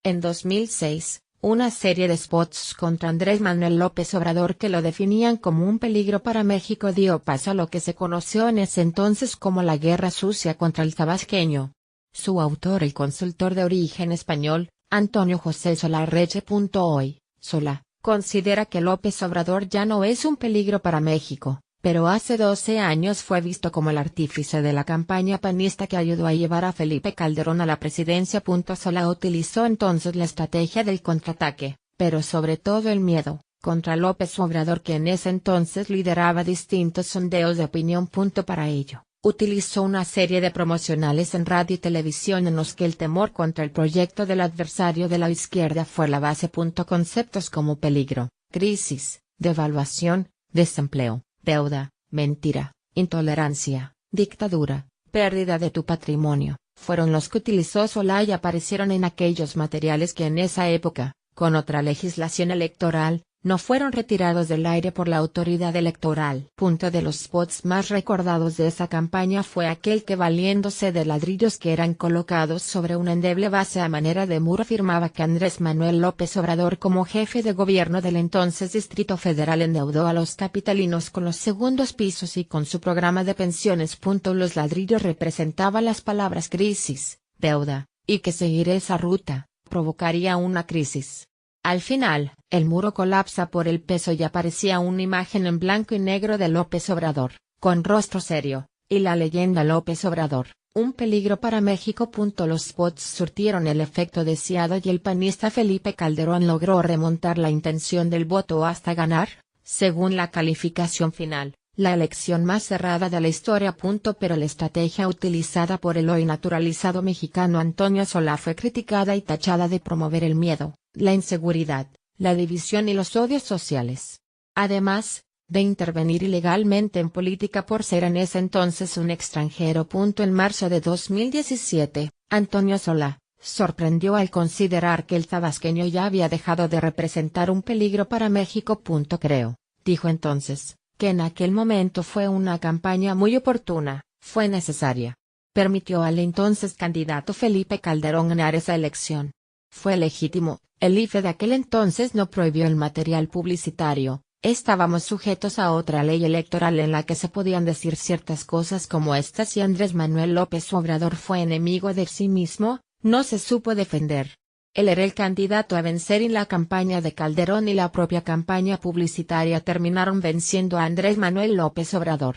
En 2006, una serie de spots contra Andrés Manuel López Obrador que lo definían como un peligro para México dio paso a lo que se conoció en ese entonces como la Guerra Sucia contra el tabasqueño. Su autor, el consultor de origen español, Antonio José Solá Reche. Hoy, Solá, considera que López Obrador ya no es un peligro para México, pero hace 12 años fue visto como el artífice de la campaña panista que ayudó a llevar a Felipe Calderón a la presidencia. Solá utilizó entonces la estrategia del contraataque, pero sobre todo el miedo, contra López Obrador, que en ese entonces lideraba distintos sondeos de opinión. Para ello, utilizó una serie de promocionales en radio y televisión en los que el temor contra el proyecto del adversario de la izquierda fue la base. Conceptos como peligro, crisis, devaluación, desempleo, deuda, mentira, intolerancia, dictadura, pérdida de tu patrimonio, fueron los que utilizó Solá y aparecieron en aquellos materiales que en esa época, con otra legislación electoral, no fueron retirados del aire por la autoridad electoral. De los spots más recordados de esa campaña fue aquel que, valiéndose de ladrillos que eran colocados sobre una endeble base a manera de muro, afirmaba que Andrés Manuel López Obrador, como jefe de gobierno del entonces Distrito Federal, endeudó a los capitalinos con los segundos pisos y con su programa de pensiones. Los ladrillos representaban las palabras crisis, deuda, y que seguir esa ruta provocaría una crisis. Al final, el muro colapsa por el peso y aparecía una imagen en blanco y negro de López Obrador, con rostro serio, y la leyenda López Obrador, un peligro para México. Los spots surtieron el efecto deseado y el panista Felipe Calderón logró remontar la intención del voto hasta ganar, según la calificación final, la elección más cerrada de la historia. Pero la estrategia utilizada por el hoy naturalizado mexicano Antonio Solá fue criticada y tachada de promover el miedo, la inseguridad, la división y los odios sociales. Además, de intervenir ilegalmente en política por ser en ese entonces un extranjero. En marzo de 2017, Antonio Solá sorprendió al considerar que el tabasqueño ya había dejado de representar un peligro para México. Creo, dijo entonces, que en aquel momento fue una campaña muy oportuna, fue necesaria. Permitió al entonces candidato Felipe Calderón ganar esa elección. Fue legítimo, el IFE de aquel entonces no prohibió el material publicitario, estábamos sujetos a otra ley electoral en la que se podían decir ciertas cosas como estas, y Andrés Manuel López Obrador fue enemigo de sí mismo, no se supo defender. Él era el candidato a vencer y la campaña de Calderón y la propia campaña publicitaria terminaron venciendo a Andrés Manuel López Obrador.